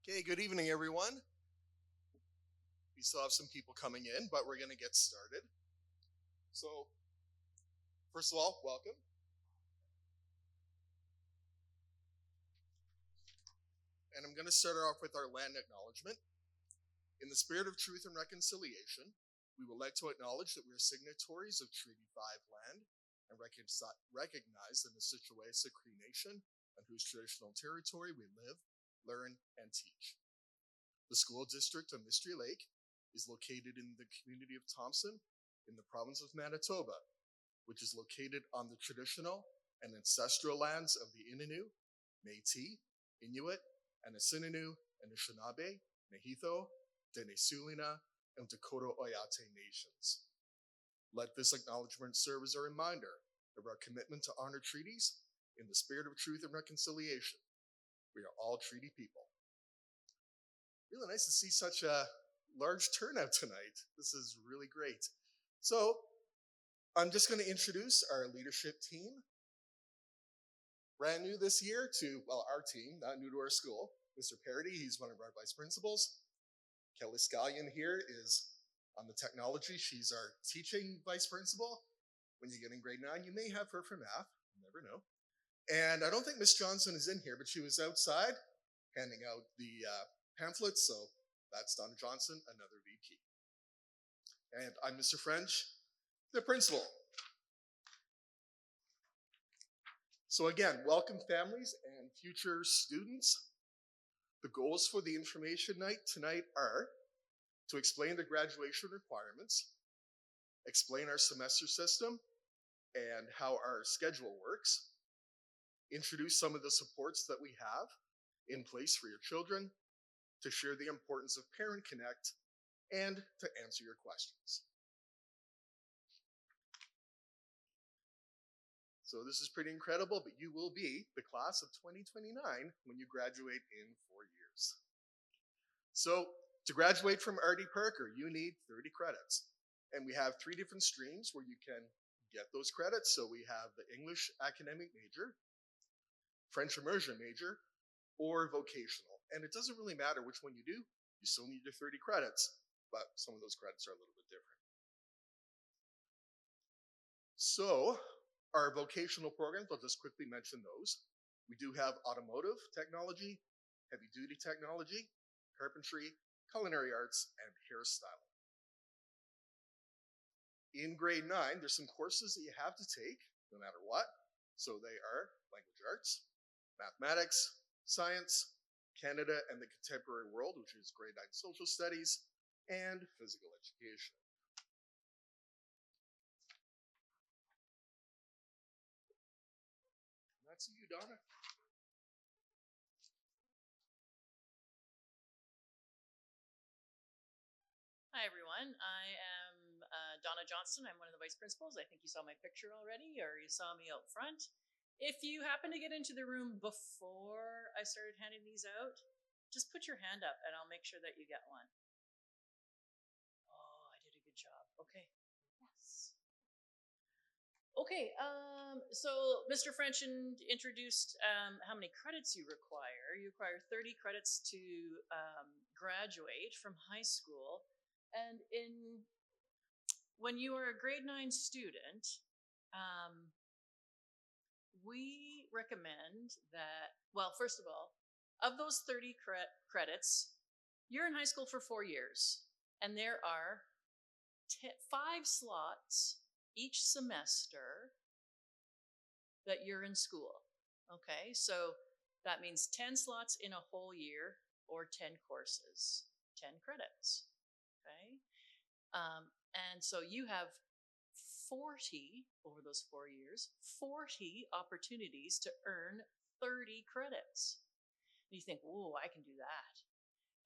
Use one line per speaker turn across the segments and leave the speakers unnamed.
Okay, good evening, everyone. We still have some people coming in, but we're going to get started. So, first of all, welcome. And I'm going to start off with our land acknowledgement. In the spirit of truth and reconciliation, we would like to acknowledge that we are signatories of Treaty 5 land and recognize the Nisitawesa Cree Nation, on whose traditional territory we live, learn, and teach. The school district of Mystery Lake is located in the community of Thompson in the province of Manitoba, which is located on the traditional and ancestral lands of the Innu, Métis, Inuit, Anishinaabe, Anishinaabe, Nahitho, Denesulina, and Dakota Oyate nations. Let this acknowledgement serve as a reminder of our commitment to honor treaties in the spirit of truth and reconciliation. We are all treaty people. Really nice to see such a large turnout tonight. This is really great. So, I'm just going to introduce our leadership team. Brand new this year to, well, our team, not new to our school. Mr. Parody, he's one of our vice principals. Kelly Scallion here is on the technology. She's our teaching vice principal. When you get in grade 9, you may have her for math. You never know. And I don't think Miss Johnson is in here, but she was outside handing out the pamphlets. So that's Donna Johnson, another VP. And I'm Mr. French, the principal. So again, welcome families and future students. The goals for the information night tonight are to explain the graduation requirements, explain our semester system and how our schedule works, introduce some of the supports that we have in place for your children, to share the importance of Parent Connect, and to answer your questions. So this is pretty incredible, but you will be the class of 2029 when you graduate in 4 years. So to graduate from R.D. Parker, you need 30 credits. And we have 3 different streams where you can get those credits. So we have the English academic major, French immersion major, or vocational. And it doesn't really matter which one you do, you still need your 30 credits, but some of those credits are a little bit different. So our vocational programs, I'll just quickly mention those. We do have automotive technology, heavy duty technology, carpentry, culinary arts, and hairstyling. In grade 9, there's some courses that you have to take no matter what. So they are language arts, mathematics, science, Canada and the contemporary world, which is grade 9 social studies, and physical education. That's you, Donna.
Hi, everyone. I am Donna Johnston. I'm one of the vice principals. I think you saw my picture already, or you saw me out front. If you happen to get into the room before I started handing these out, just put your hand up and I'll make sure that you get one. Oh, I did a good job. Okay. Yes. Okay, so Mr. French introduced how many credits you require. You require 30 credits to graduate from high school. And when you are a grade 9 student, we recommend that, well, first of all, of those 30 credits, you're in high school for 4 years, and there are 5 slots each semester that you're in school. Okay, so that means 10 slots in a whole year, or 10 courses, 10 credits. Okay, and so you have 40 over those 4 years, 40 opportunities to earn 30 credits. And you think, "Whoa, I can do that."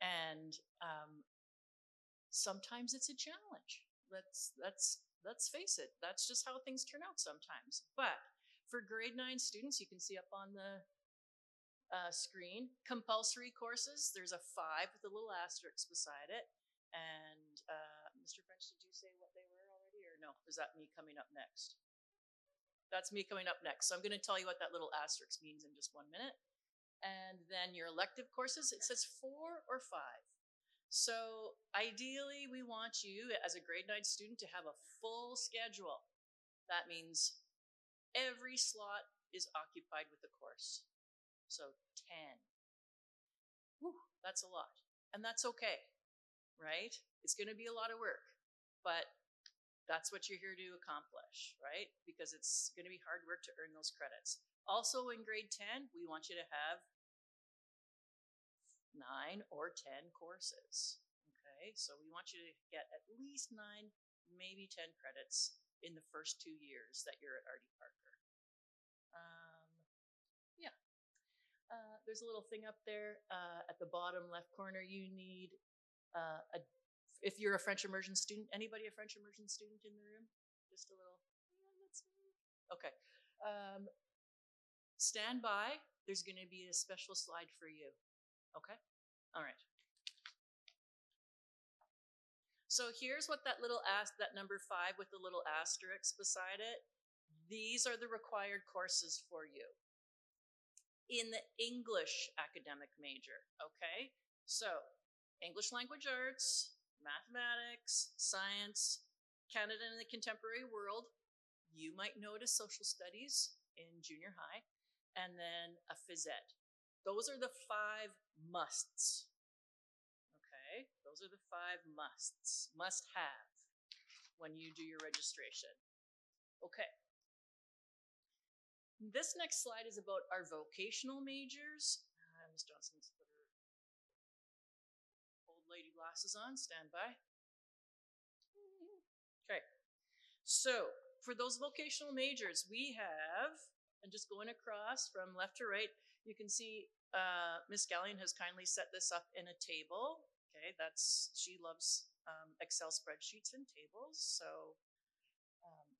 And sometimes it's a challenge. Let's face it. That's just how things turn out sometimes. But for grade 9 students, you can see up on the screen, compulsory courses. There's a 5 with a little asterisk beside it. And Mr. French, did you say what they were already, or no? Is that me coming up next? That's me coming up next. So I'm going to tell you what that little asterisk means in just 1 minute. And then your elective courses, it says 4 or 5. So ideally, we want you as a grade 9 student to have a full schedule. That means every slot is occupied with a course. So 10. Whew, that's a lot. And that's okay, right? It's going to be a lot of work, but that's what you're here to accomplish, right? Because it's going to be hard work to earn those credits. Also in grade 10, we want you to have 9 or 10 courses. Okay, so we want you to get at least 9, maybe 10 credits in the first 2 years that you're at R.D. Parker. Yeah. There's a little thing up there at the bottom left corner. You need if you're a French immersion student, anybody a French immersion student in the room? Just a little, yeah, that's me. Okay. Stand by. There's going to be a special slide for you. Okay? All right. So here's what that number 5 with the little asterisk beside it. These are the required courses for you in the English academic major. Okay? So English language arts, mathematics, science, Canada and the contemporary world. You might know it as social studies in junior high, and then a phys ed. Those are the 5 musts. Okay, those are the 5 musts, must have when you do your registration. Okay. This next slide is about our vocational majors. Ms. Johnson's put her old lady glasses on, stand by. Okay, so for those vocational majors, we have, and just going across from left to right, you can see Ms. Gallion has kindly set this up in a table. Okay, she loves Excel spreadsheets and tables, so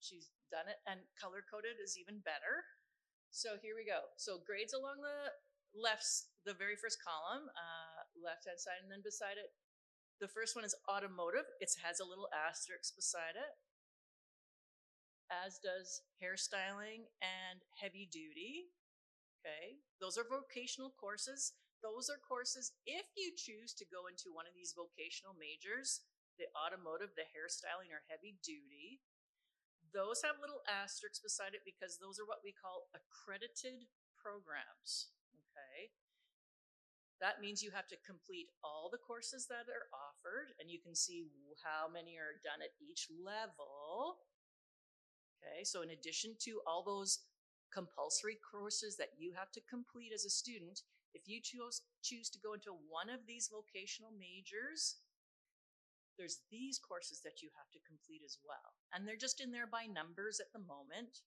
she's done it, and color-coded is even better. So here we go. So grades along the left, the very first column, left-hand side, and then beside it, the first one is automotive. It has a little asterisk beside it, as does hairstyling and heavy duty. Okay, those are vocational courses. Those are courses if you choose to go into one of these vocational majors, the automotive, the hairstyling, or heavy duty. Those have little asterisks beside it because those are what we call accredited programs. Okay, that means you have to complete all the courses that are offered, and you can see how many are done at each level. Okay, so in addition to all those compulsory courses that you have to complete as a student, if you choose to go into one of these vocational majors, there's these courses that you have to complete as well. And they're just in there by numbers at the moment,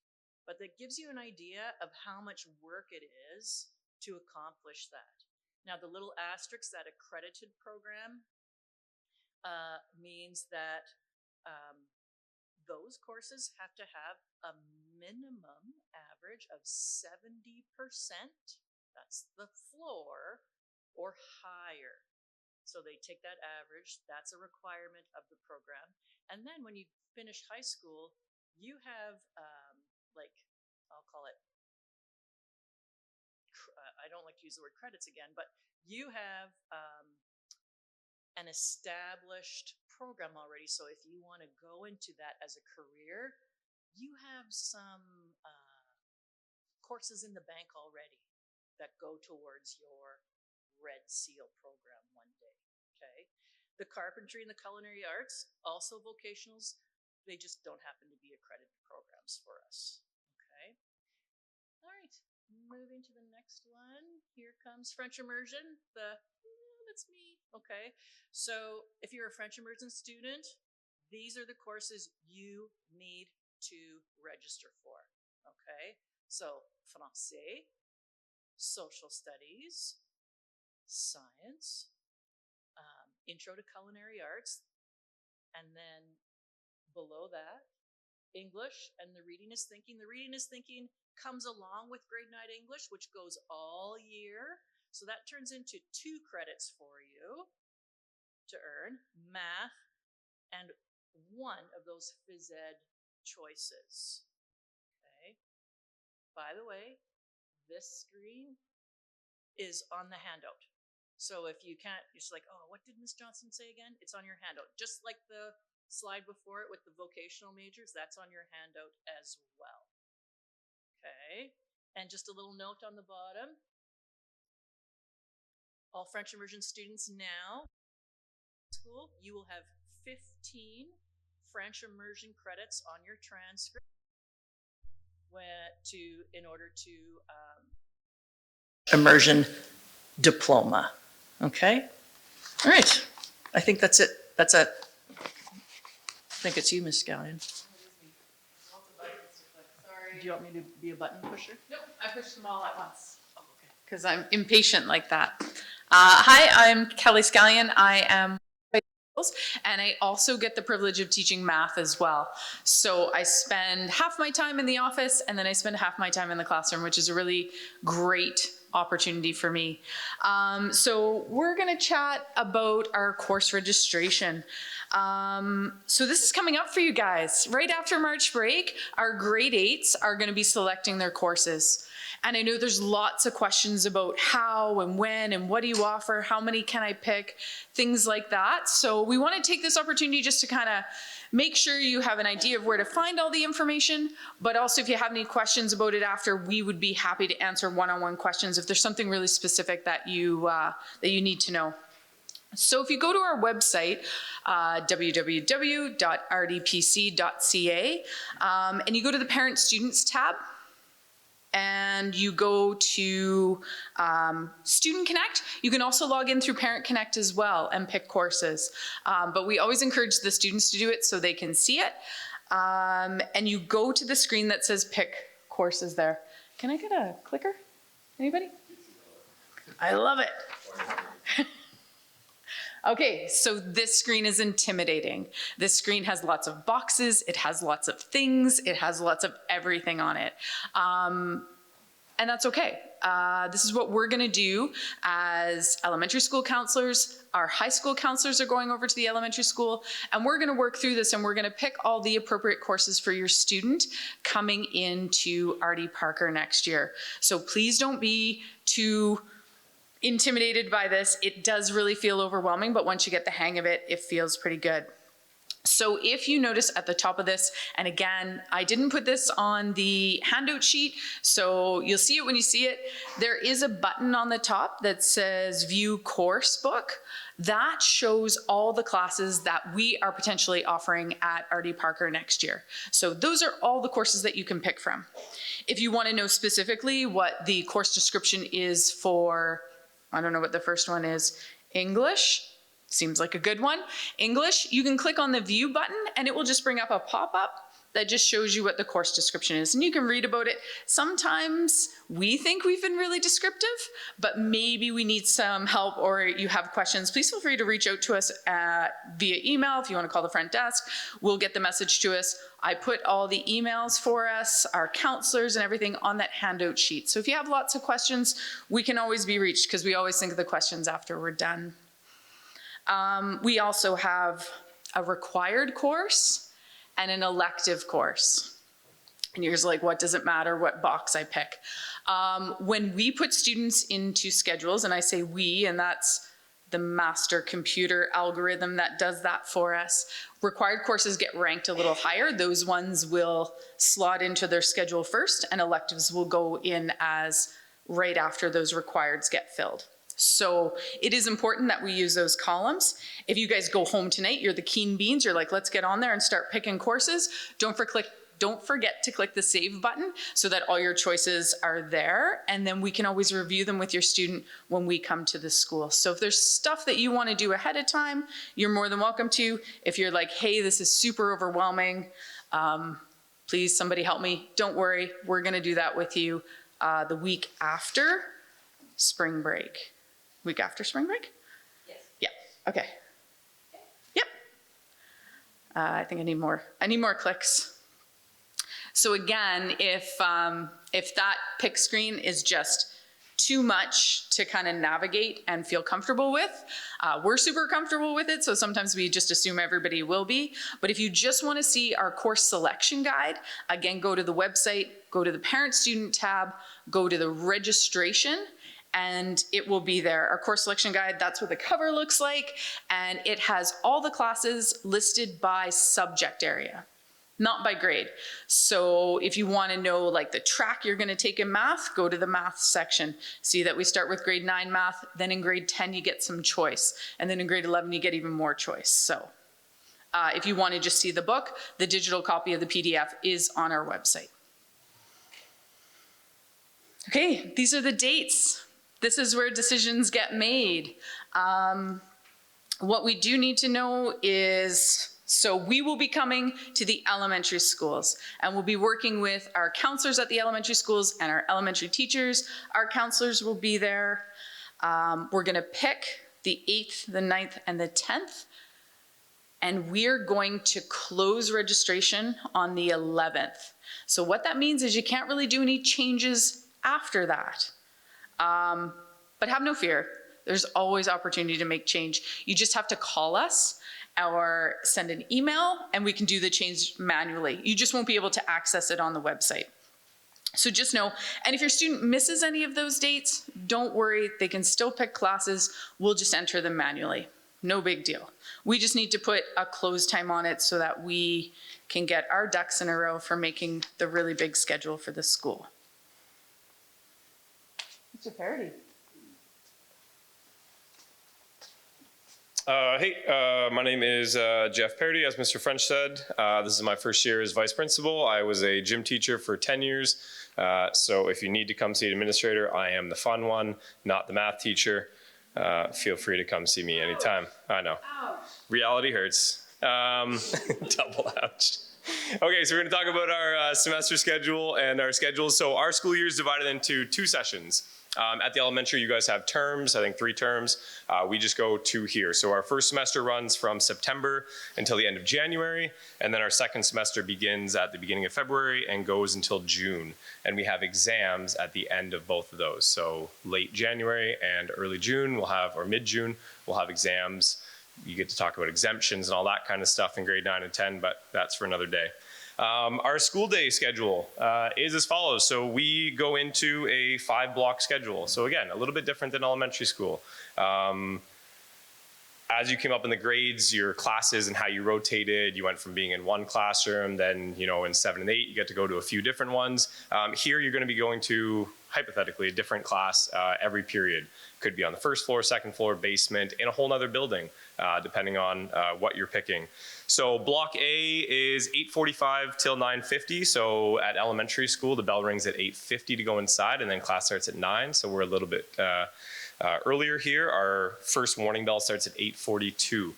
but that gives you an idea of how much work it is to accomplish that. Now, the little asterisk, that accredited program, means that those courses have to have a minimum average of 70%. That's the floor, or higher. So they take that average, that's a requirement of the program. And then when you finish high school, you have, I'll call it, I don't like to use the word credits again, but you have an established program already. So if you want to go into that as a career, you have some courses in the bank already that go towards your Red Seal program one day. Okay, the carpentry and the culinary arts, also vocationals, they just don't happen to be accredited programs for us. Okay, all right, moving to the next one. Here comes French immersion. That's me. Okay, so if you're a French immersion student, these are the courses you need to register for. Okay, so Français, social studies, science, intro to culinary arts, and then below that, English and the reading is thinking. The reading is thinking comes along with grade 9 English, which goes all year. So that turns into 2 credits for you to earn, math, and one of those phys ed choices. Okay. By the way, this screen is on the handout. So if you can't, you're just like, oh, what did Ms. Johnson say again? It's on your handout. Just like the slide before it with the vocational majors, that's on your handout as well. Okay, and just a little note on the bottom. All French immersion students now, school, you will have 15 French immersion credits on your transcript in order to immersion diploma. Okay? All right. I think that's it. That's it. I think it's you, Ms. Scallion.
Sorry.
Do you want me to be a button pusher?
Nope, I pushed them all at once
Oh, okay.
because I'm impatient like that. Hi, I'm Kelly Scallion. I am and I also get the privilege of teaching math as well. So I spend half my time in the office and then I spend half my time in the classroom, which is a really great opportunity for me. So we're gonna chat about our course registration. So this is coming up for you guys. Right after March break, our grade 8s are gonna be selecting their courses. And I know there's lots of questions about how and when and what do you offer, how many can I pick, things like that. So we want to take this opportunity just to kind of make sure you have an idea of where to find all the information, but also if you have any questions about it after, we would be happy to answer one-on-one questions if there's something really specific that you need to know. So if you go to our website, www.rdpc.ca, and you go to the Parent Students tab, and you go to Student Connect. You can also log in through Parent Connect as well and pick courses. But we always encourage the students to do it so they can see it. And you go to the screen that says pick courses there. Can I get a clicker? Anybody? I love it. Okay, so this screen is intimidating. This screen has lots of boxes, it has lots of things, it has lots of everything on it. And that's okay. This is what we're gonna do as elementary school counselors. Our high school counselors are going over to the elementary school, and we're gonna work through this and we're gonna pick all the appropriate courses for your student coming into RD Parker next year. So please don't be too intimidated by this. It does really feel overwhelming, but once you get the hang of it, it feels pretty good. So if you notice at the top of this, and again, I didn't put this on the handout sheet, so you'll see it when you see it, there is a button on the top that says View Course Book. That shows all the classes that we are potentially offering at RD Parker next year. So those are all the courses that you can pick from. If you want to know specifically what the course description is for, I don't know what the first one is, English, seems like a good one. English, you can click on the view button and it will just bring up a pop-up that just shows you what the course description is. And you can read about it. Sometimes we think we've been really descriptive, but maybe we need some help or you have questions. Please feel free to reach out to us via email if you want to call the front desk. We'll get the message to us. I put all the emails for us, our counselors and everything on that handout sheet. So if you have lots of questions, we can always be reached because we always think of the questions after we're done. We also have a required course and an elective course. And you're just like, what does it matter what box I pick? When we put students into schedules, and I say we, and that's the master computer algorithm that does that for us, required courses get ranked a little higher. Those ones will slot into their schedule first, and electives will go in as right after those requireds get filled. So it is important that we use those columns. If you guys go home tonight, you're the keen beans, you're like, let's get on there and start picking courses. Don't forget to click the save button so that all your choices are there, and then we can always review them with your student when we come to the school. So if there's stuff that you want to do ahead of time, you're more than welcome to. If you're like, hey, this is super overwhelming, please somebody help me, don't worry, we're going to do that with you the week after spring break. Week after spring break?
Yes.
Yeah, okay. Yep. I think I need more clicks. So again, if that pick screen is just too much to kind of navigate and feel comfortable with, we're super comfortable with it, so sometimes we just assume everybody will be. But if you just want to see our course selection guide, again, go to the website, go to the parent student tab, go to the registration, and it will be there. Our course selection guide, that's what the cover looks like, and it has all the classes listed by subject area, not by grade. So if you want to know like the track you're going to take in math, go to the math section. See that we start with grade 9 math, then in grade 10 you get some choice, and then in grade 11 you get even more choice. So if you want to just see the book, the digital copy of the PDF is on our website. Okay, these are the dates. This is where decisions get made. What we do need to know is, so we will be coming to the elementary schools, and we'll be working with our counselors at the elementary schools and our elementary teachers. Our counselors will be there. We're gonna pick the 8th, the 9th, and the 10th, and we're going to close registration on the 11th. So what that means is you can't really do any changes after that. But have no fear, there's always opportunity to make change. You just have to call us or send an email and we can do the change manually. You just won't be able to access it on the website. So just know, and if your student misses any of those dates, don't worry, they can still pick classes. We'll just enter them manually. No big deal. We just need to put a close time on it so that we can get our ducks in a row for making the really big schedule for the school. Mr. Parody.
Hey, my name is Jeff Parody, as Mr. French said. This is my first year as vice principal. I was a gym teacher for 10 years. So if you need to come see an administrator, I am the fun one, not the math teacher. Feel free to come see me anytime. I know. Ouch. Reality hurts. Double ouch. Okay, so we're going to talk about our semester schedule and our schedules. So our school year is divided into 2 sessions. At the elementary, you guys have terms, I think 3 terms. We just go 2 here. So our first semester runs from September until the end of January, and then our second semester begins at the beginning of February and goes until June. And we have exams at the end of both of those. So late January and early June, we'll have, or mid-June, we'll have exams. You get to talk about exemptions and all that kind of stuff in grade 9 and 10, but that's for another day. Our school day schedule is as follows. So we go into a 5-block schedule. So again, a little bit different than elementary school. As you came up in the grades, your classes and how you rotated, you went from being in one classroom, then in 7 and 8, you get to go to a few different ones. Here, you're going to be going to, hypothetically, a different class every period. Could be on the first floor, second floor, basement, in a whole nother building, depending on what you're picking. So block A is 8:45 till 9:50. So at elementary school, the bell rings at 8:50 to go inside, and then class starts at 9. So we're a little bit earlier here. Our first warning bell starts at 8:42.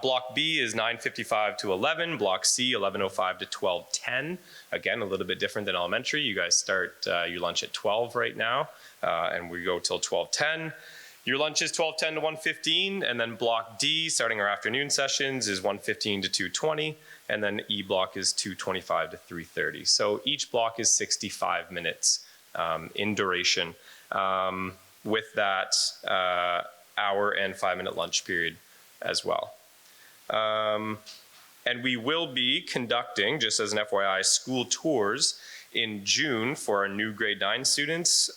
Block B is 9:55 to 11. Block C, 11:05 to 12:10. Again, a little bit different than elementary. You guys start your lunch at 12 right now, and we go till 12:10. Your lunch is 12:10 to 1:15, and then block D, starting our afternoon sessions, is 1:15 to 2:20, and then E block is 2:25 to 3:30. So each block is 65 minutes in duration, with that hour and 5-minute lunch period as well. And we will be conducting, just as an FYI, school tours in June for our new grade 9 students.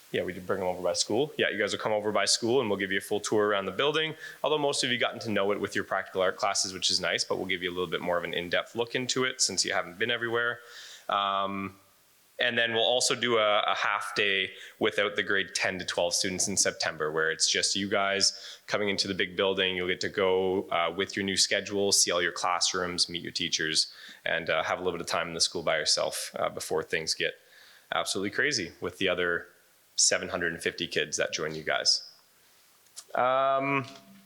Yeah, we did bring them over by school. Yeah, you guys will come over by school and we'll give you a full tour around the building. Although most of you gotten to know it with your practical art classes, which is nice, but we'll give you a little bit more of an in-depth look into it since you haven't been everywhere. And then we'll also do a half day without the grade 10 to 12 students in September, where it's just you guys coming into the big building. You'll get to go with your new schedule, see all your classrooms, meet your teachers, and have a little bit of time in the school by yourself before things get absolutely crazy with the other 750 kids that join you guys.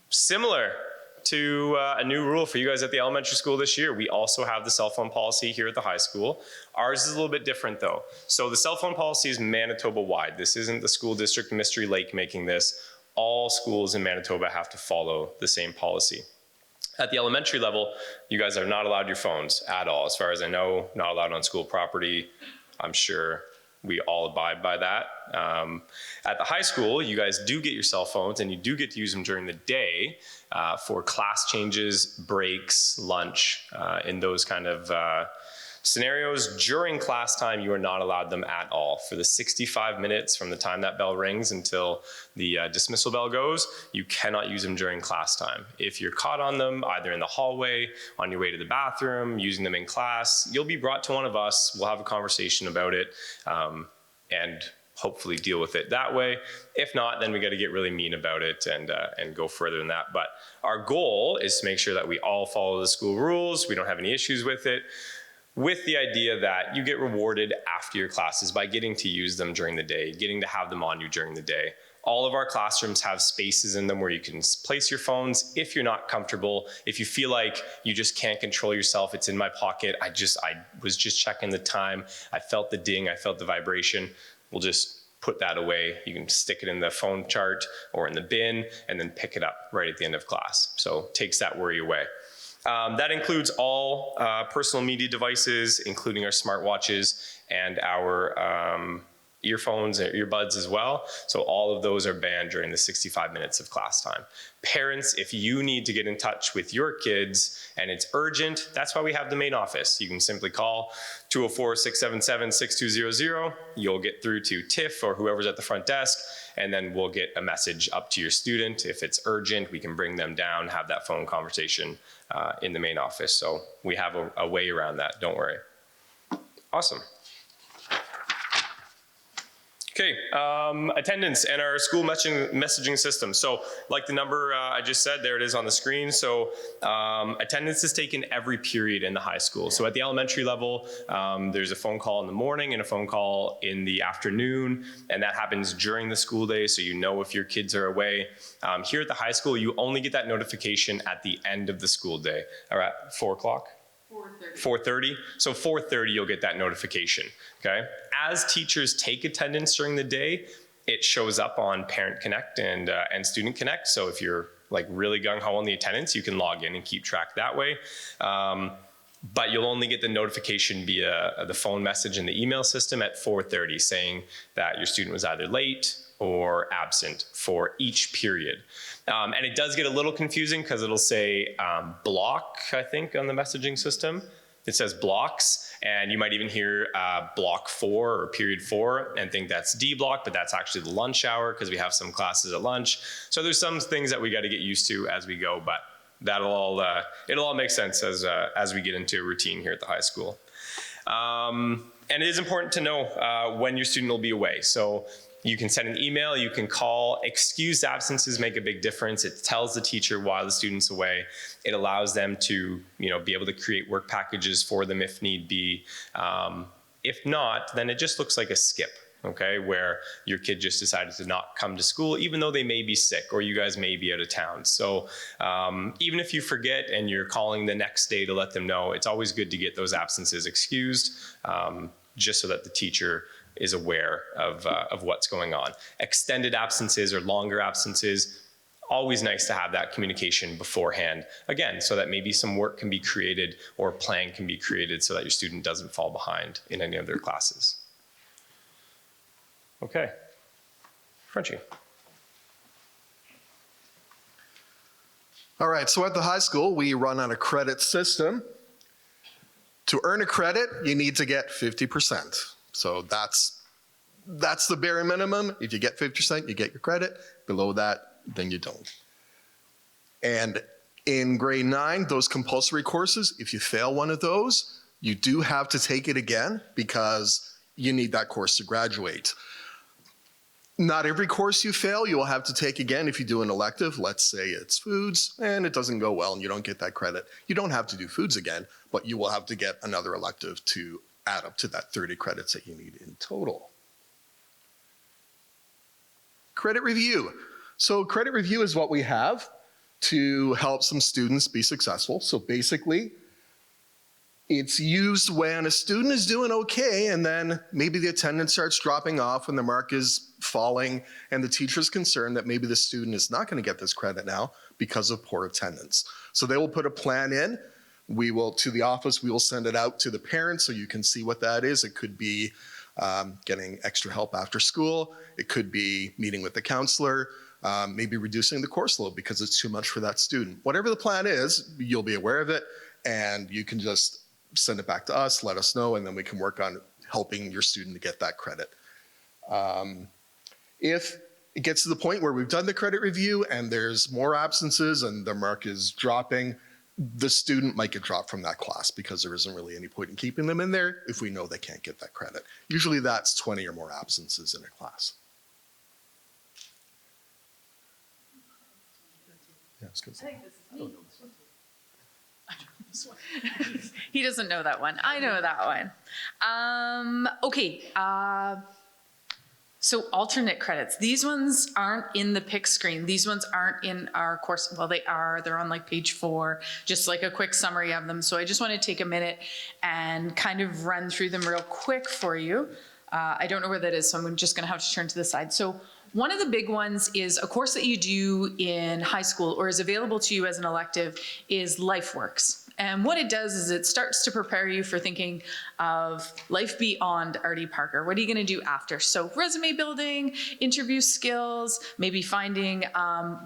Similar to a new rule for you guys at the elementary school this year, we also have the cell phone policy here at the high school. Ours is a little bit different though. So the cell phone policy is Manitoba-wide. This isn't the school district Mystery Lake making this. All schools in Manitoba have to follow the same policy. At the elementary level, you guys are not allowed your phones at all. As far as I know, not allowed on school property. I'm sure we all abide by that. At the high school, you guys do get your cell phones and you do get to use them during the day for class changes, breaks, lunch, in those kind of Scenarios during class time, you are not allowed them at all. For the 65 minutes from the time that bell rings until the dismissal bell goes, you cannot use them during class time. If you're caught on them, either in the hallway, on your way to the bathroom, using them in class, you'll be brought to one of us. We'll have a conversation about it and hopefully deal with it that way. If not, then we got to get really mean about it and go further than that. But our goal is to make sure that we all follow the school rules. We don't have any issues with it, with the idea that you get rewarded after your classes by getting to use them during the day, getting to have them on you during the day. All of our classrooms have spaces in them where you can place your phones if you're not comfortable. If you feel like you just can't control yourself, it's in my pocket. I was just checking the time. I felt the ding, I felt the vibration. We'll just put that away. You can stick it in the phone chart or in the bin and then pick it up right at the end of class. So takes that worry away. That includes all personal media devices, including our smartwatches and our earphones and earbuds as well. So all of those are banned during the 65 minutes of class time. Parents, if you need to get in touch with your kids and it's urgent, that's why we have the main office. You can simply call 204-677-6200. You'll get through to Tiff or whoever's at the front desk, and then we'll get a message up to your student. If it's urgent, we can bring them down, have that phone conversation in the main office. So we have a way around that, don't worry. Awesome. Okay, attendance and our school messaging system. So like the number I just said, there it is on the screen. So attendance is taken every period in the high school. So at the elementary level, there's a phone call in the morning and a phone call in the afternoon, and that happens during the school day, so you know if your kids are away. Here at the high school, you only get that notification at the end of the school day, or at 4 o'clock? 4:30. So 4:30, you'll get that notification, okay? As teachers take attendance during the day, it shows up on Parent Connect and Student Connect. So if you're like really gung-ho on the attendance, you can log in and keep track that way. But you'll only get the notification via the phone message and the email system at 4:30 saying that your student was either late or absent for each period. And it does get a little confusing because it'll say block, I think, on the messaging system. It says blocks, and you might even hear block 4 or period 4 and think that's D block, but that's actually the lunch hour because we have some classes at lunch. So there's some things that we got to get used to as we go, but that'll all it'll all make sense as we get into a routine here at the high school. And it is important to know when your student will be away. So you can send an email, you can call. Excused absences make a big difference. It tells the teacher why the student's away. It allows them to, be able to create work packages for them if need be. If not, then it just looks like a skip, okay, where your kid just decided to not come to school, even though they may be sick or you guys may be out of town. So even if you forget and you're calling the next day to let them know, it's always good to get those absences excused, just so that the teacher is aware of what's going on. Extended absences or longer absences, always nice to have that communication beforehand, again, so that maybe some work can be created or a plan can be created so that your student doesn't fall behind in any of their classes. Okay, Frenchie.
All right, so at the high school, we run on a credit system. To earn a credit, you need to get 50%. So that's the bare minimum. If you get 50%, you get your credit. Below that, then you don't. And in grade 9, those compulsory courses, if you fail one of those, you do have to take it again because you need that course to graduate. Not every course you fail, you will have to take again if you do an elective. Let's say it's foods and it doesn't go well and you don't get that credit. You don't have to do foods again, but you will have to get another elective to add up to that 30 credits that you need in total. Credit review. So credit review is what we have to help some students be successful. So basically, it's used when a student is doing okay and then maybe the attendance starts dropping off when the mark is falling and the teacher's concerned that maybe the student is not going to get this credit now because of poor attendance. So they will put a plan in. To the office, we will send it out to the parents so you can see what that is. It could be getting extra help after school. It could be meeting with the counselor, maybe reducing the course load because it's too much for that student. Whatever the plan is, you'll be aware of it and you can just send it back to us, let us know, and then we can work on helping your student to get that credit. If it gets to the point where we've done the credit review and there's more absences and the mark is dropping, the student might get dropped from that class because there isn't really any point in keeping them in there if we know they can't get that credit. Usually that's 20 or more absences in a class. Yeah, it's good.
He doesn't know that one. I know that one. Okay. So alternate credits. These ones aren't in the pick screen. These ones aren't in our course. Well, they are. They're on like page 4, just like a quick summary of them. So I just want to take a minute and kind of run through them real quick for you. I don't know where that is, so I'm just going to have to turn to the side. So one of the big ones is a course that you do in high school or is available to you as an elective is LifeWorks. And what it does is it starts to prepare you for thinking of life beyond R.D. Parker. What are you going to do after? So resume building, interview skills, maybe finding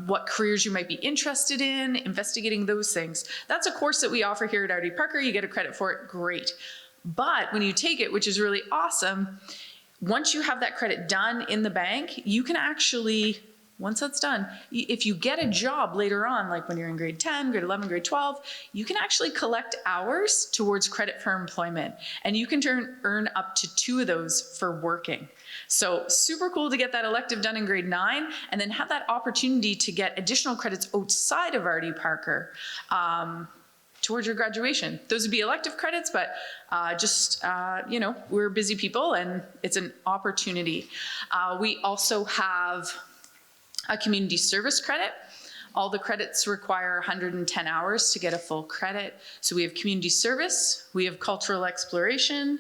what careers you might be interested in, investigating those things. That's a course that we offer here at R.D. Parker. You get a credit for it, great. But when you take it, which is really awesome, once you have that credit done in the bank, you can actually, once that's done, if you get a job later on, like when you're in grade 10, grade 11, grade 12, you can actually collect hours towards credit for employment. And you can earn up to 2 of those for working. So super cool to get that elective done in grade 9 and then have that opportunity to get additional credits outside of R.D. Parker towards your graduation. Those would be elective credits, but you know, we're busy people and it's an opportunity. We also have a community service credit. All the credits require 110 hours to get a full credit. So we have community service, we have cultural exploration,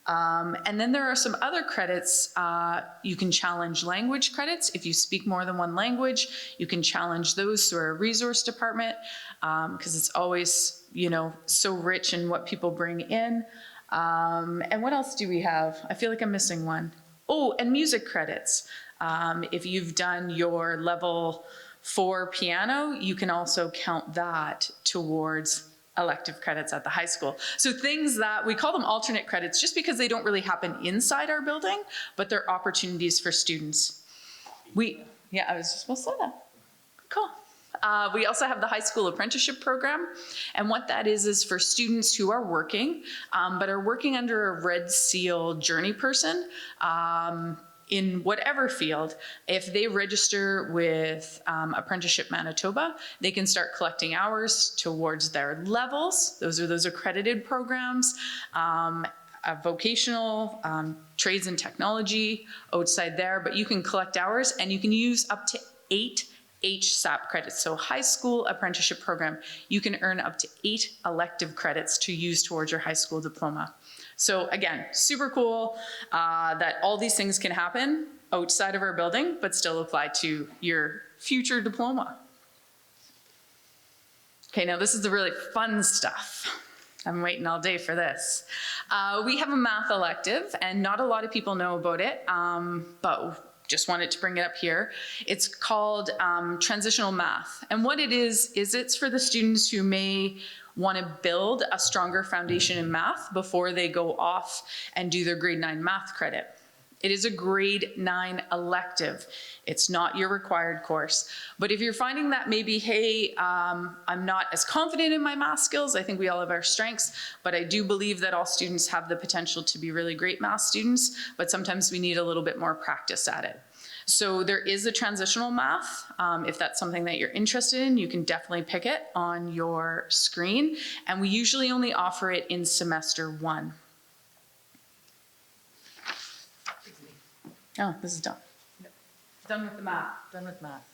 and then there are some other credits. You can challenge language credits. If you speak more than one language, you can challenge those through our resource department because it's always, you know, so rich in what people bring in. And what else do we have? I feel like I'm missing one. Oh, and music credits. If you've done your level 4 piano, you can also count that towards elective credits at the high school. So things that, we call them alternate credits just because they don't really happen inside our building, but they're opportunities for students. Yeah, I was just supposed to say that. Cool. We also have the high school apprenticeship program. And what that is for students who are working, but are working under a Red Seal journey person, in whatever field. If they register with Apprenticeship Manitoba, they can start collecting hours towards their levels. Those are those accredited programs. Vocational, trades and technology outside there, but you can collect hours and you can use up to 8 HSAP credits. So high school apprenticeship program, you can earn up to 8 elective credits to use towards your high school diploma. So again, super cool that all these things can happen outside of our building, but still apply to your future diploma. Okay, now this is the really fun stuff. I'm waiting all day for this. We have a math elective, and not a lot of people know about it, but just wanted to bring it up here. It's called transitional math. And what it is it's for the students who may want to build a stronger foundation in math before they go off and do their grade 9 math credit. It is a grade 9 elective. It's not your required course. But if you're finding that maybe, hey, I'm not as confident in my math skills, I think we all have our strengths, but I do believe that all students have the potential to be really great math students, but sometimes we need a little bit more practice at it. So there is a transitional math. If that's something that you're interested in, you can definitely pick it on your screen. And we usually only offer it in semester 1. Oh, this is done. Done with the math.
Done with math.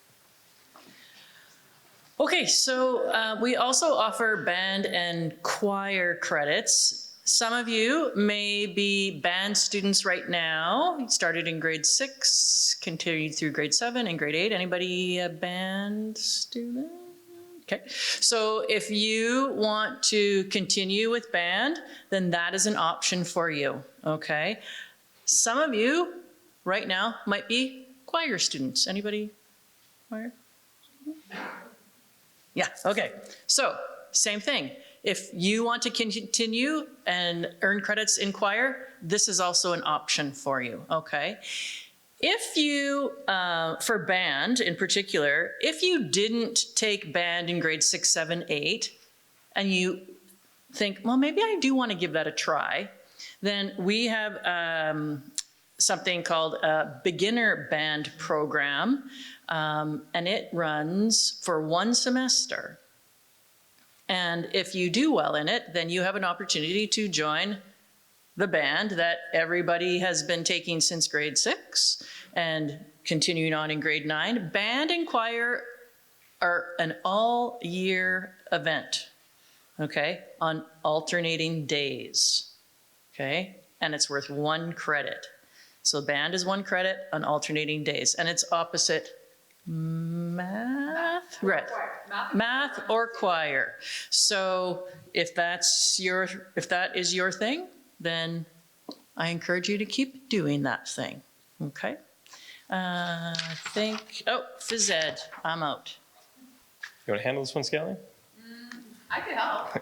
Okay, so we also offer band and choir credits. Some of you may be band students right now. You started in grade 6, continued through grade 7 and grade 8. Anybody a band student? Okay, so if you want to continue with band, then that is an option for you, okay? Some of you right now might be choir students. Anybody choir? Yeah, okay. So, same thing. if you want to continue and earn credits in choir, this is also an option for you, okay? If you, for band in particular, if you didn't take band in grade 6, 7, 8, and you think, well, maybe I do want to give that a try, then we have something called a beginner band program, and it runs for 1 semester. And if you do well in it, then you have an opportunity to join the band that everybody has been taking since grade 6 and continuing on in grade 9. Band and choir are an all-year event, okay, on alternating days, okay? And it's worth 1 credit. So band is 1 credit on alternating days, and it's opposite math, right? Math or choir. So if that is your thing, then I encourage you to keep doing that thing, okay? I think, oh, phys ed, I'm out.
You want to handle this one, Scaling?
I could help.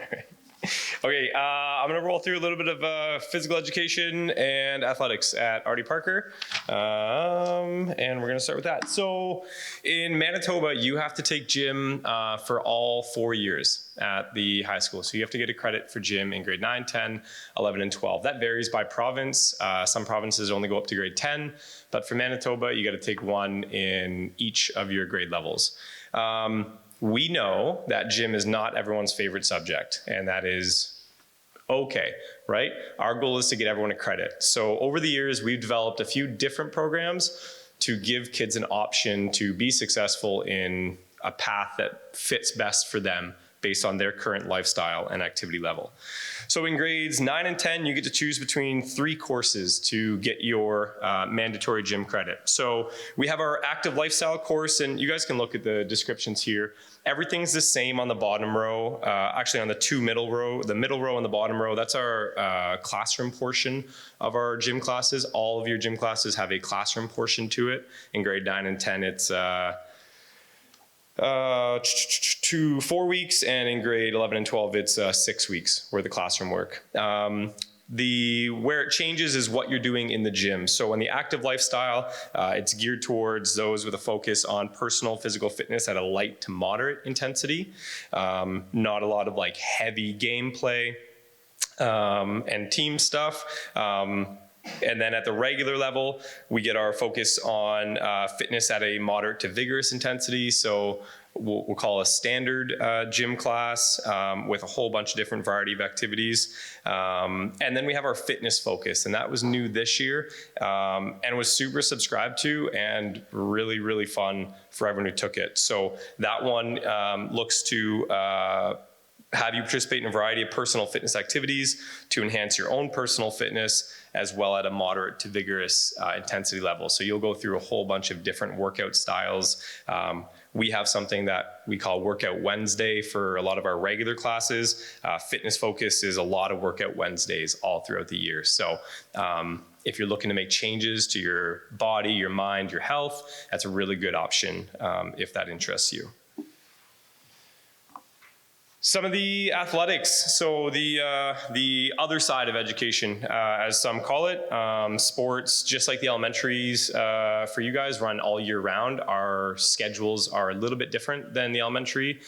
Okay, I'm going to roll through a little bit of physical education and athletics at Artie Parker. And we're going to start with that. So in Manitoba, you have to take gym for all 4 years at the high school. So you have to get a credit for gym in grade 9, 10, 11, and 12. That varies by province. Some provinces only go up to grade 10. But for Manitoba, you got to take 1 in each of your grade levels. We know that gym is not everyone's favorite subject, and that is okay, right? Our goal is to get everyone a credit. So over the years, we've developed a few different programs to give kids an option to be successful in a path that fits best for them based on their current lifestyle and activity level. So in grades 9 and 10, you get to choose between 3 courses to get your mandatory gym credit. So we have our active lifestyle course, and you guys can look at the descriptions here. Everything's the same on the bottom row, actually on the 2 middle row, the middle row and the bottom row, that's our classroom portion of our gym classes. All of your gym classes have a classroom portion to it. In grade 9 and 10, it's 4 weeks, and in grade 11 and 12, it's 6 weeks worth of classroom work. Where it changes is what you're doing in the gym. So in the active lifestyle, it's geared towards those with a focus on personal physical fitness at a light to moderate intensity. Not a lot of like heavy gameplay and team stuff. And then at the regular level, we get our focus on fitness at a moderate to vigorous intensity. So we'll call a standard gym class with a whole bunch of different variety of activities. And then we have our fitness focus, and that was new this year and was super subscribed to and really, really fun for everyone who took it. So that one looks to have you participate in a variety of personal fitness activities to enhance your own personal fitness, as well at a moderate to vigorous intensity level. So you'll go through a whole bunch of different workout styles. We have something that we call Workout Wednesday for a lot of our regular classes. Fitness focus is a lot of Workout Wednesdays all throughout the year. So if you're looking to make changes to your body, your mind, your health, that's a really good option if that interests you. Some of the athletics, so the other side of education, as some call it, sports, just like the elementaries for you guys, run all year round. Our schedules are a little bit different than the elementary.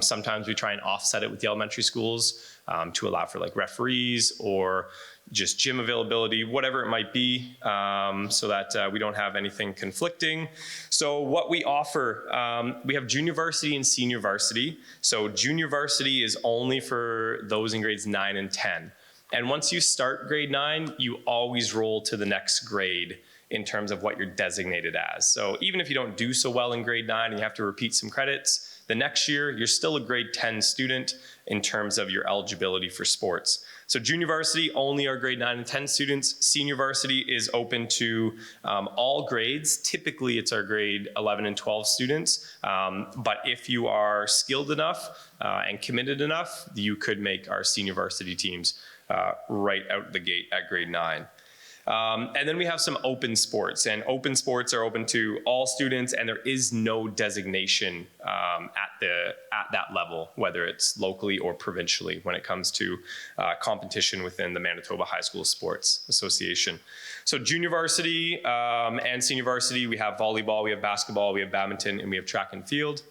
Sometimes we try and offset it with the elementary schools to allow for like referees or just gym availability, whatever it might be, so that we don't have anything conflicting. So what we offer, we have junior varsity and senior varsity. So junior varsity is only for those in grades 9 and 10. And once you start grade 9, you always roll to the next grade in terms of what you're designated as. So even if you don't do so well in grade 9 and you have to repeat some credits, the next year you're still a grade 10 student in terms of your eligibility for sports. So junior varsity, only our grade 9 and 10 students. Senior varsity is open to all grades. Typically, it's our grade 11 and 12 students. But if you are skilled enough and committed enough, you could make our senior varsity teams right out the gate at grade 9. And then we have some open sports, and open sports are open to all students, and there is no designation at that level, whether it's locally or provincially, when it comes to competition within the Manitoba High School Sports Association. So junior varsity and senior varsity, we have volleyball, we have basketball, we have badminton, and we have track and field.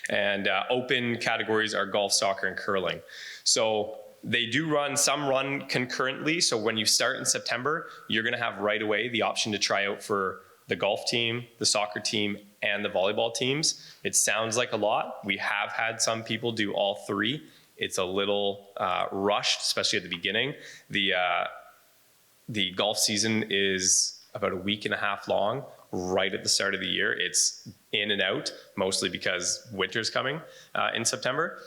And open categories are golf, soccer, and curling. So they do some run concurrently. So when you start in September, you're going to have right away the option to try out for the golf team, the soccer team, and the volleyball teams. It sounds like a lot. We have had some people do all three. It's a little rushed, especially at the beginning. The golf season is about a week and a half long. Right at the start of the year, it's in and out, mostly because winter's coming in September.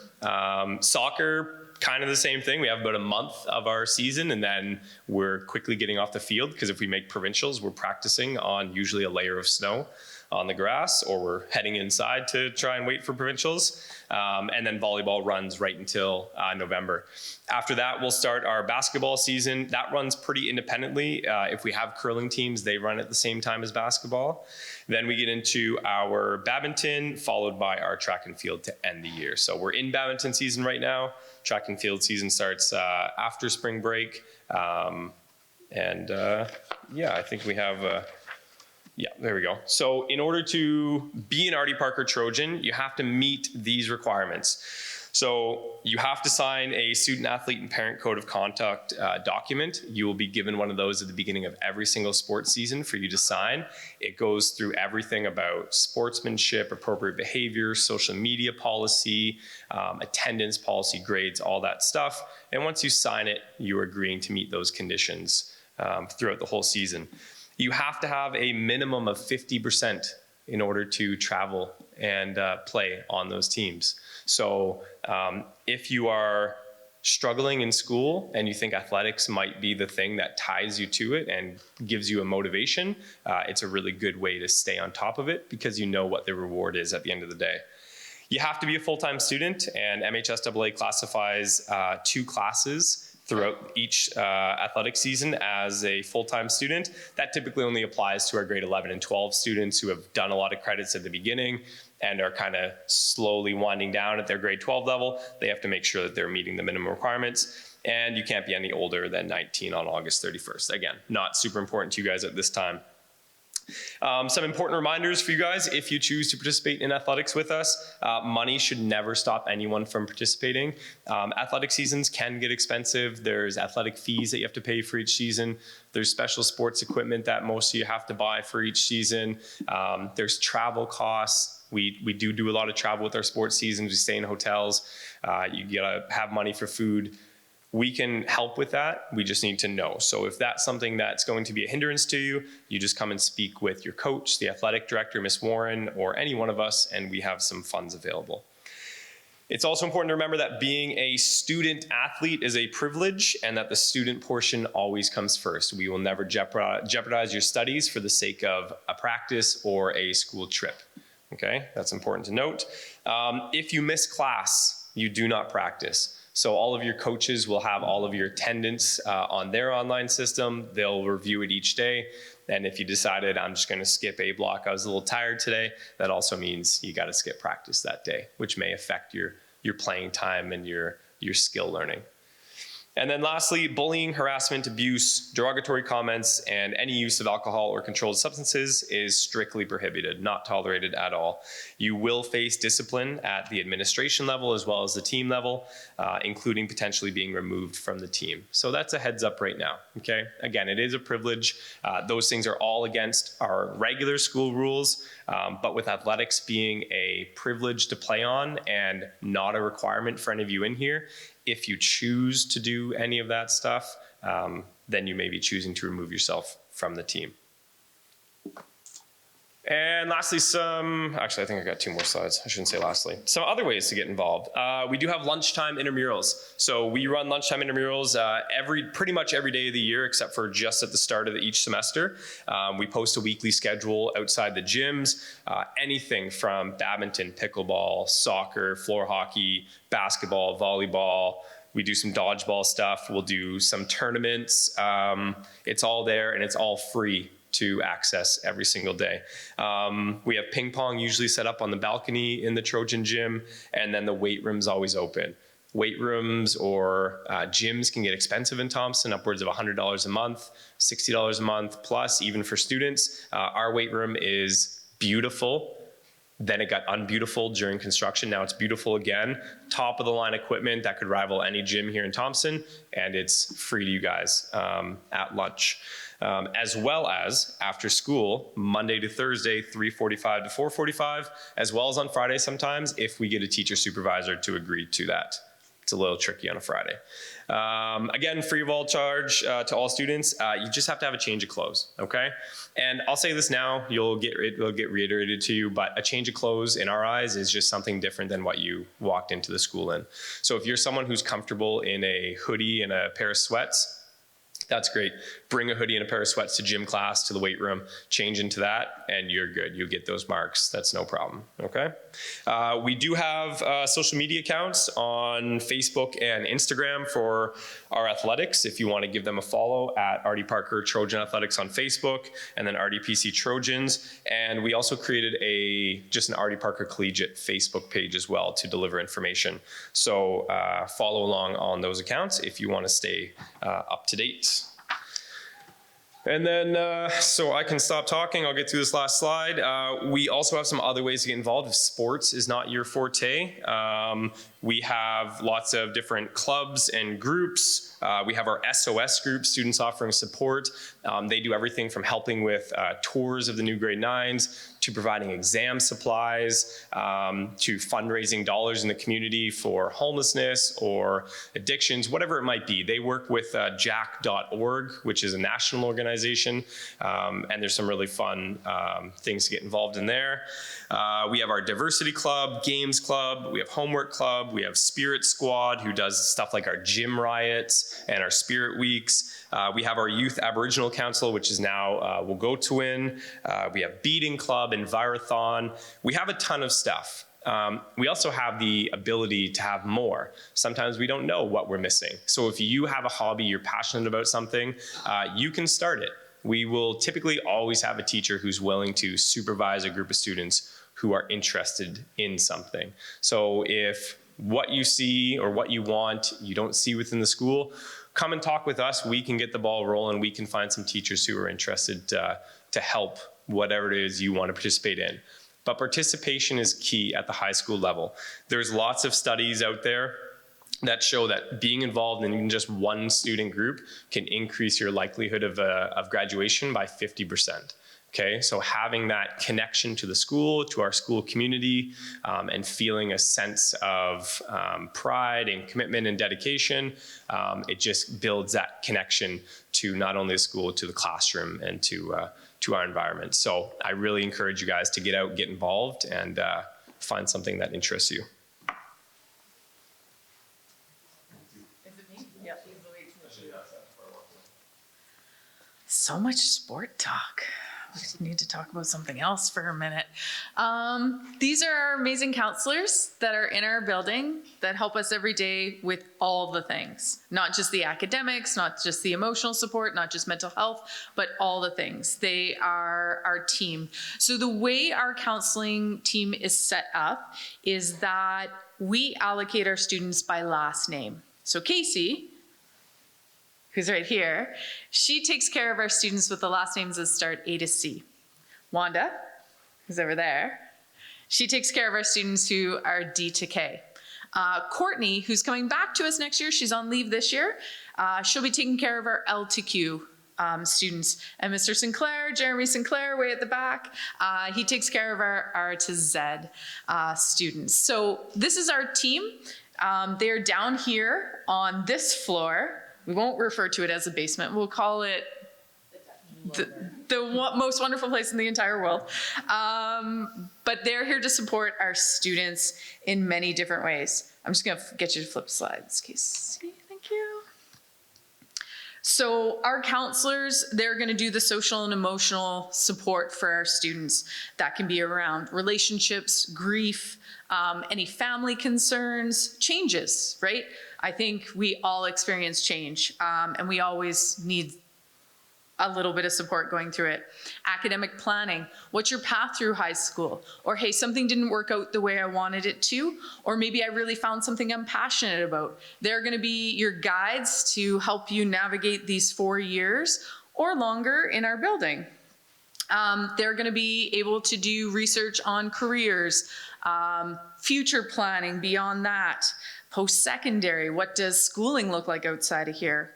Soccer, kind of the same thing. We have about a month of our season, and then we're quickly getting off the field, because if we make provincials, we're practicing on usually a layer of snow on the grass, or we're heading inside to try and wait for provincials. And then volleyball runs right until November. After that, we'll start our basketball season. That runs pretty independently. If we have curling teams, they run at the same time as basketball. Then we get into our badminton, followed by our track and field to end the year. So we're in badminton season right now. Track and field season starts after spring break. Yeah, I think we have... Yeah, there we go. So in order to be an Artie Parker Trojan, you have to meet these requirements. So you have to sign a student, athlete, and parent code of conduct document. You will be given one of those at the beginning of every single sports season for you to sign. It goes through everything about sportsmanship, appropriate behavior, social media policy, attendance policy, grades, all that stuff. And once you sign it, you're agreeing to meet those conditions throughout the whole season. You have to have a minimum of 50% in order to travel and play on those teams. So if you are struggling in school and you think athletics might be the thing that ties you to it and gives you a motivation, it's a really good way to stay on top of it, because you know what the reward is at the end of the day. You have to be a full-time student, and MHSAA classifies 2 classes throughout each athletic season as a full-time student. That typically only applies to our grade 11 and 12 students who have done a lot of credits at the beginning and are kind of slowly winding down at their grade 12 level. They have to make sure that they're meeting the minimum requirements, and you can't be any older than 19 on August 31st. Again, not super important to you guys at this time. Some important reminders for you guys: if you choose to participate in athletics with us, money should never stop anyone from participating. Athletic seasons can get expensive. There's athletic fees that you have to pay for each season. There's special sports equipment that most of you have to buy for each season. There's travel costs. We do a lot of travel with our sports seasons. We stay in hotels. You gotta have money for food. We can help with that. We just need to know. So if that's something that's going to be a hindrance to you, you just come and speak with your coach, the athletic director, Miss Warren, or any one of us, and we have some funds available. It's also important to remember that being a student athlete is a privilege, and that the student portion always comes first. We will never jeopardize your studies for the sake of a practice or a school trip. Okay, that's important to note. If you miss class, you do not practice. So all of your coaches will have all of your attendance on their online system. They'll review it each day. And if you decided, I'm just going to skip A block, I was a little tired today, that also means you got to skip practice that day, which may affect your playing time and your skill learning. And then lastly, bullying, harassment, abuse, derogatory comments, and any use of alcohol or controlled substances is strictly prohibited, not tolerated at all. You will face discipline at the administration level as well as the team level, including potentially being removed from the team. So that's a heads up right now, okay? Again, it is a privilege. Those things are all against our regular school rules, but with athletics being a privilege to play on and not a requirement for any of you in here, if you choose to do any of that stuff, then you may be choosing to remove yourself from the team. And lastly, actually I think I got 2 more slides. I shouldn't say lastly. Some other ways to get involved. We do have lunchtime intramurals. So we run lunchtime intramurals pretty much every day of the year, except for just at the start of each semester. We post a weekly schedule outside the gyms, anything from badminton, pickleball, soccer, floor hockey, basketball, volleyball, We do some dodgeball stuff. We'll do some tournaments. It's all there, and it's all free to access every single day. We have ping pong usually set up on the balcony in the Trojan gym, and then the weight room's always open. Weight rooms or gyms can get expensive in Thompson, upwards of $100 a month, $60 a month, plus even for students. Our weight room is beautiful. Then it got unbeautiful during construction. Now it's beautiful again. Top of the line equipment that could rival any gym here in Thompson, and it's free to you guys at lunch. As well as after school, Monday to Thursday, 3:45 to 4:45, as well as on Friday sometimes, if we get a teacher supervisor to agree to that. It's a little tricky on a Friday. Again, free of all charge to all students. You just have to have a change of clothes, okay? And I'll say this now, it'll get reiterated to you, but a change of clothes in our eyes is just something different than what you walked into the school in. So if you're someone who's comfortable in a hoodie and a pair of sweats, that's great. Bring a hoodie and a pair of sweats to gym class, to the weight room, change into that, and you're good. You'll get those marks. That's no problem, okay? We do have social media accounts on Facebook and Instagram for our athletics. If you want to give them a follow, at RD Parker Trojan Athletics on Facebook, and then RDPC Trojans. And we also created just an RD Parker Collegiate Facebook page as well to deliver information. So follow along on those accounts if you want to stay up to date. And then, so I can stop talking, I'll get through this last slide. We also have some other ways to get involved if sports is not your forte. We have lots of different clubs and groups. We have our SOS group, Students Offering Support. They do everything from helping with tours of the new grade 9s, to providing exam supplies, to fundraising dollars in the community for homelessness or addictions, whatever it might be. They work with jack.org, which is a national organization, and there's some really fun things to get involved in there. We have our diversity club, games club, we have homework club, we have spirit squad, who does stuff like our gym riots and our spirit weeks. We have our youth Aboriginal council, which is now will go to win. We have beading club, envirothon. We have a ton of stuff. We also have the ability to have more. Sometimes we don't know what we're missing. So if you have a hobby, you're passionate about something, you can start it. We will typically always have a teacher who's willing to supervise a group of students who are interested in something. So if what you see or what you want, you don't see within the school, come and talk with us. We can get the ball rolling. We can find some teachers who are interested to help whatever it is you want to participate in. But participation is key at the high school level. There's lots of studies out there that show that being involved in even just one student group can increase your likelihood of graduation by 50%. Okay, so having that connection to the school, to our school community, and feeling a sense of pride and commitment and dedication, it just builds that connection to not only the school, to the classroom, and to our environment. So I really encourage you guys to get out, get involved, and find something that interests you.
So much sport talk. We need to talk about something else for a minute. These are our amazing counselors that are in our building that help us every day with all the things, not just the academics, not just the emotional support, not just mental health, but all the things. They are our team. So the way our counseling team is set up is that we allocate our students by last name. So Casey, who's right here, she takes care of our students with the last names that start A to C. Wanda, who's over there, she takes care of our students who are D to K. Courtney, who's coming back to us next year, she's on leave this year, she'll be taking care of our L to Q students. And Mr. Sinclair, Jeremy Sinclair, way at the back, he takes care of our R to Z students. So this is our team. They're down here on this floor. We won't refer to it as a basement. We'll call it the most wonderful place in the entire world. But they're here to support our students in many different ways. I'm just gonna get you to flip slides, Casey, thank you. So our counselors, they're going to do the social and emotional support for our students. That can be around relationships, grief, any family concerns, changes, right? I think we all experience change, and we always need a little bit of support going through it. Academic planning. What's your path through high school? Or hey, something didn't work out the way I wanted it to, or maybe I really found something I'm passionate about. They're going to be your guides to help you navigate these 4 years or longer in our building. They're going to be able to do research on careers, future planning beyond that, post-secondary. What does schooling look like outside of here?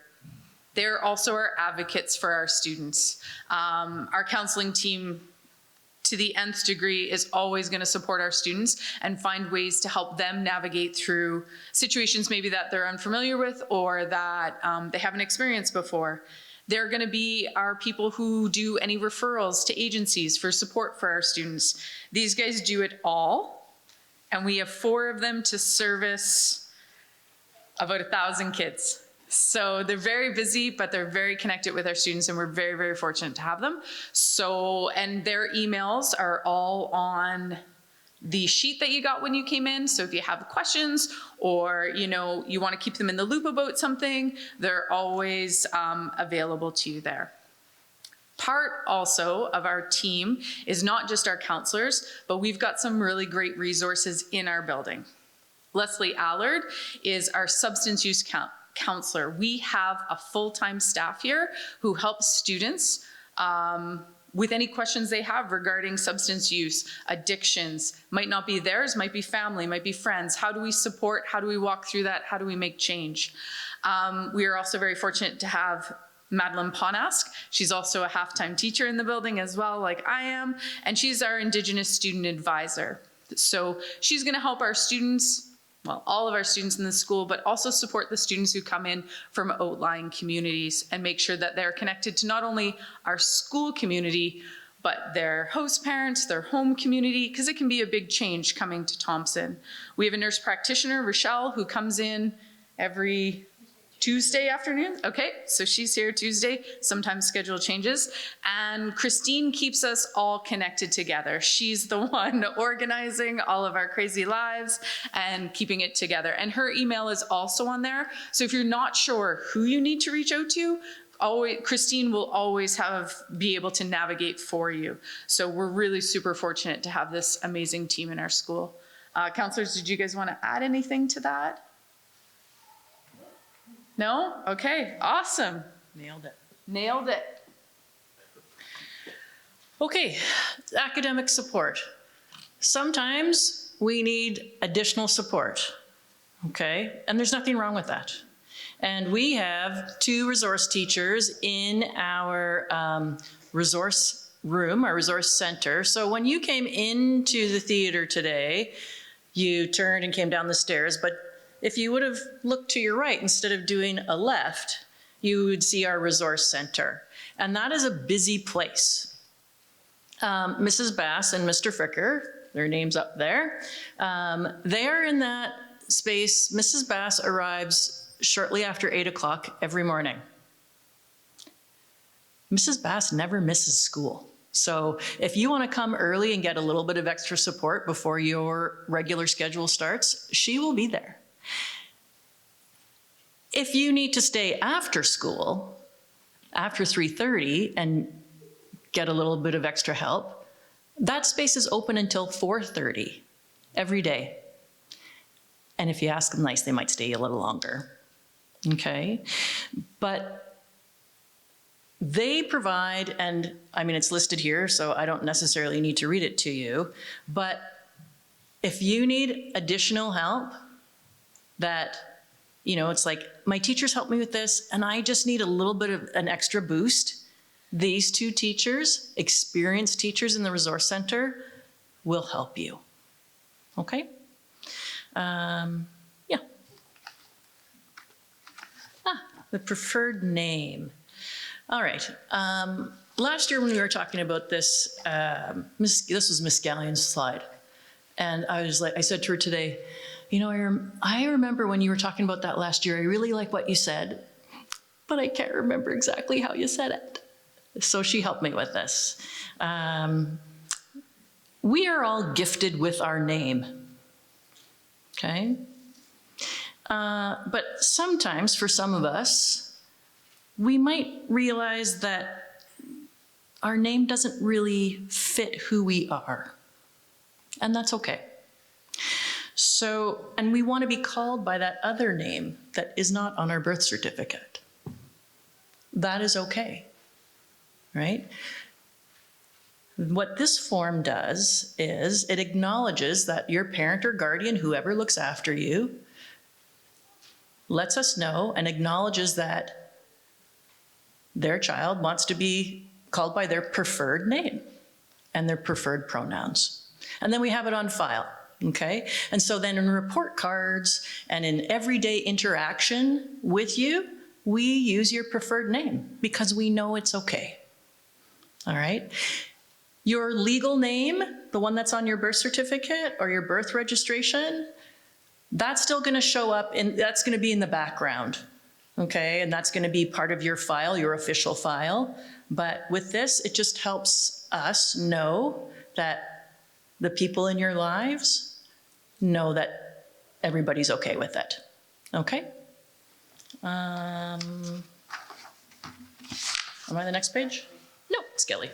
They're also our advocates for our students. Our counseling team, to the nth degree, is always going to support our students and find ways to help them navigate through situations maybe that they're unfamiliar with or that they haven't experienced before. They're going to be our people who do any referrals to agencies for support for our students. These guys do it all, and we have 4 of them to service about 1,000 kids. So they're very busy, but they're very connected with our students, and we're very, very fortunate to have them. So, and their emails are all on the sheet that you got when you came in. So if you have questions or, you know, you want to keep them in the loop about something, they're always available to you there. Part also of our team is not just our counselors, but we've got some really great resources in our building. Leslie Allard is our substance use counselor. We have a full-time staff here who helps students with any questions they have regarding substance use, addictions. Might not be theirs, might be family, might be friends. How do we support? How do we walk through that? How do we make change? We are also very fortunate to have Madeline Ponask. She's also a half-time teacher in the building as well, like I am, and she's our Indigenous student advisor. So she's going to help our students, well, all of our students in the school, but also support the students who come in from outlying communities and make sure that they're connected to not only our school community, but their host parents, their home community, because it can be a big change coming to Thompson. We have a nurse practitioner, Rochelle, who comes in every Tuesday afternoon. Okay, so she's here Tuesday. Sometimes schedule changes. And Christine keeps us all connected together. She's the one organizing all of our crazy lives and keeping it together. And her email is also on there. So if you're not sure who you need to reach out to, Christine will always be able to navigate for you. So we're really super fortunate to have this amazing team in our school. Counselors, did you guys want to add anything to that? No? Okay, awesome.
Nailed it.
Nailed it.
Okay, academic support. Sometimes we need additional support, okay? And there's nothing wrong with that. And we have 2 resource teachers in our resource room, our resource center. So when you came into the theater today, you turned and came down the stairs, but if you would have looked to your right instead of doing a left, you would see our resource center. And that is a busy place. Mrs. Bass and Mr. Fricker, their names up there, they are in that space. Mrs. Bass arrives shortly after 8 o'clock every morning. Mrs. Bass never misses school. So if you want to come early and get a little bit of extra support before your regular schedule starts, she will be there. If you need to stay after school, after 3:30, and get a little bit of extra help, that space is open until 4:30 every day. And if you ask them nice, they might stay a little longer, okay? But they provide, and I mean, it's listed here, so I don't necessarily need to read it to you, but if you need additional help, that, you know, it's like, my teachers helped me with this, and I just need a little bit of an extra boost. These 2 teachers, experienced teachers in the resource center, will help you. Okay? Yeah. The preferred name. All right. Last year when we were talking about this, this was Miss Gallion's slide. And I said to her today, you know, I remember when you were talking about that last year, I really like what you said. but I can't remember exactly how you said it. So she helped me with this. We are all gifted with our name, okay? But sometimes, for some of us, we might realize that our name doesn't really fit who we are, and that's okay. So, and we want to be called by that other name that is not on our birth certificate. That is okay, right? What this form does is it acknowledges that your parent or guardian, whoever looks after you, lets us know and acknowledges that their child wants to be called by their preferred name and their preferred pronouns. And then we have it on file, okay? And so then in report cards and in everyday interaction with you, we use your preferred name because we know it's okay, all right? Your legal name, the one that's on your birth certificate or your birth registration, that's still gonna show up and that's gonna be in the background, okay? And that's gonna be part of your file, your official file. But with this, it just helps us know that the people in your lives know that everybody's okay with it, okay? Am I on the next page? No, it's Kelly.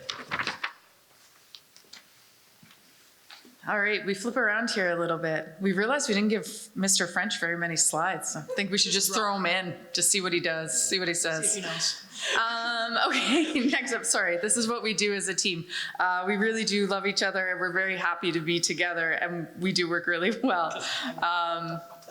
All right, we flip around here a little bit. We realized we didn't give Mr. French very many slides. I think we should just throw him in, just see what he does, see what he says.
See if he knows.
Okay, next up, sorry, this is what we do as a team. We really do love each other and we're very happy to be together and we do work really well.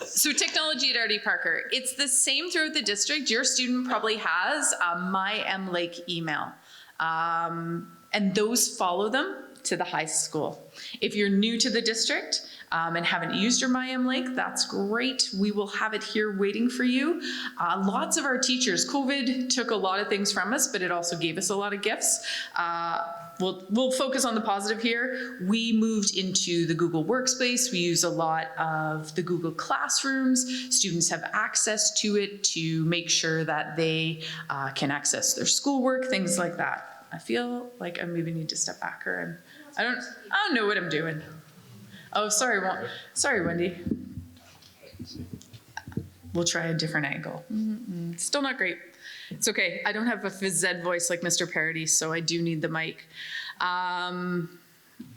So technology at RD Parker, it's the same throughout the district. Your student probably has a MyMLake email and those follow them to the high school. If you're new to the district and haven't used your MyMLake, that's great. We will have it here waiting for you. Lots of our teachers, COVID took a lot of things from us, but it also gave us a lot of gifts. We'll focus on the positive here. We moved into the Google Workspace. We use a lot of the Google Classrooms. Students have access to it to make sure that they can access their schoolwork, things like that. I feel like I maybe need to step back or I don't know what I'm doing. Oh, sorry, Wendy. We'll try a different angle. Still not great. It's okay. I don't have a phys ed voice like Mr. Parody, so I do need the mic.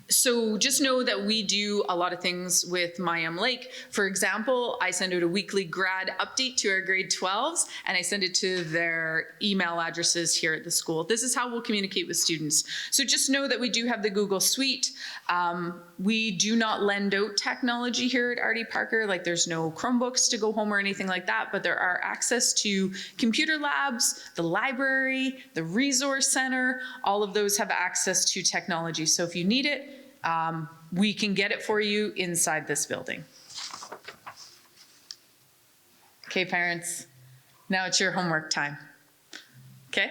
So just know that we do a lot of things with MyMLake. For example, I send out a weekly grad update to our grade 12s, and I send it to their email addresses here at the school. This is how we'll communicate with students. So just know that we do have the Google Suite. We do not lend out technology here at RD Parker, like there's no Chromebooks to go home or anything like that, but there are access to computer labs, the library, the resource center, all of those have access to technology. So if you need it, we can get it for you inside this building. Okay, parents, now it's your homework time, okay?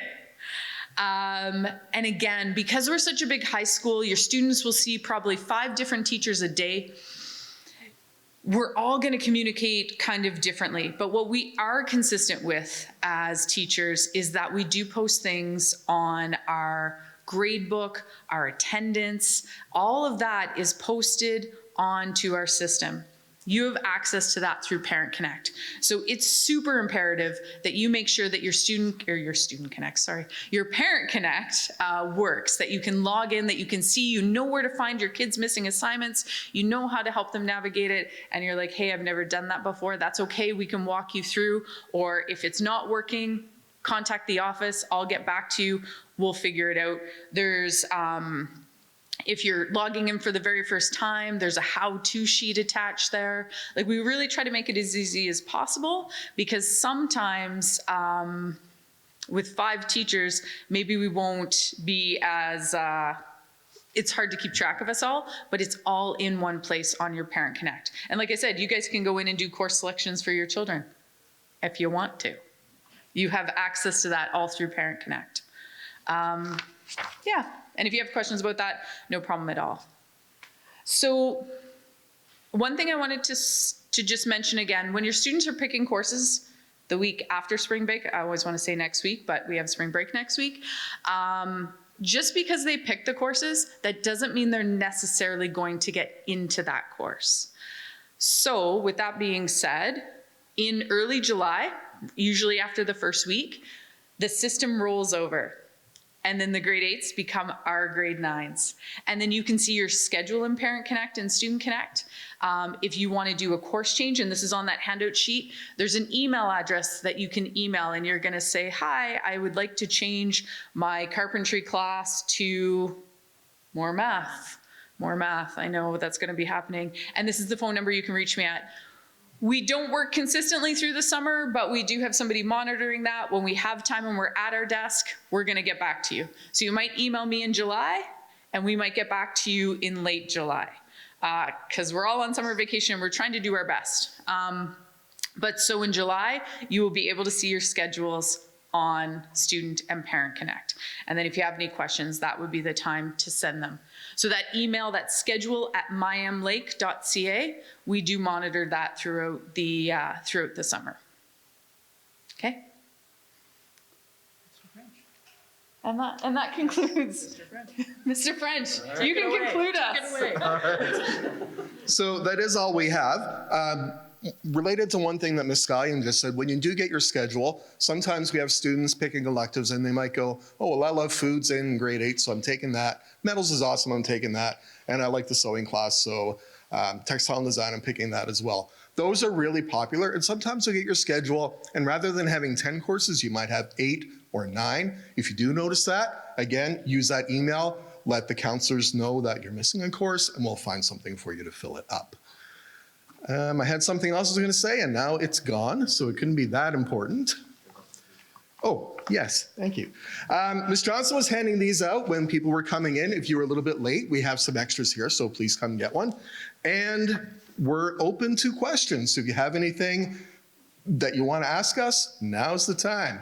And again, because we're such a big high school, your students will see probably 5 different teachers a day. We're all gonna communicate kind of differently, but what we are consistent with as teachers is that we do post things on our grade book, our attendance, all of that is posted onto our system. You have access to that through Parent Connect. So it's super imperative that you make sure that your Parent Connect works, that you can log in, that you can see, you know where to find your kids' missing assignments, you know how to help them navigate it, and you're like, hey, I've never done that before, that's okay, we can walk you through, or if it's not working, contact the office, I'll get back to you, we'll figure it out. There's, if you're logging in for the very first time, there's a how-to sheet attached there. Like we really try to make it as easy as possible because sometimes with 5 teachers, maybe we won't be as, it's hard to keep track of us all, but it's all in one place on your Parent Connect. And like I said, you guys can go in and do course selections for your children if you want to. You have access to that all through Parent Connect. Yeah, and if you have questions about that, no problem at all. So one thing I wanted to just mention again, when your students are picking courses, the week after spring break. I always want to say next week, but we have spring break next week. Just because they pick the courses, that doesn't mean they're necessarily going to get into that course. So with that being said, in early July, usually after the first week, the system rolls over. And then the grade 8s become our grade 9s. And then you can see your schedule in Parent Connect and Student Connect. If you want to do a course change, and this is on that handout sheet, there's an email address that you can email, and you're going to say, hi, I would like to change my carpentry class to more math. More math. I know that's going to be happening. And this is the phone number you can reach me at. We don't work consistently through the summer, but we do have somebody monitoring that. When we have time and we're at our desk, we're going to get back to you. So you might email me in July, and we might get back to you in late July, because we're all on summer vacation and we're trying to do our best. But so in July, you will be able to see your schedules on Student and Parent Connect. And then if you have any questions, that would be the time to send them. So that email, that schedule@myamlake.ca, we do monitor that throughout the summer. Okay? And that concludes. Mr. French, you can conclude us.
So that is all we have. Related to one thing that Ms. Scallion just said, when you do get your schedule, sometimes we have students picking electives and they might go, oh, well, I love foods in grade 8, so I'm taking that. Metals is awesome, I'm taking that. And I like the sewing class, so textile and design, I'm picking that as well. Those are really popular, and sometimes you'll get your schedule, and rather than having 10 courses, you might have 8 or 9. If you do notice that, again, use that email, let the counselors know that you're missing a course, and we'll find something for you to fill it up. I had something else I was going to say, and now it's gone, so it couldn't be that important. Oh, yes, thank you. Ms. Johnson was handing these out when people were coming in. If you were a little bit late, we have some extras here, so please come get one. And we're open to questions, so if you have anything that you want to ask us, now's the time.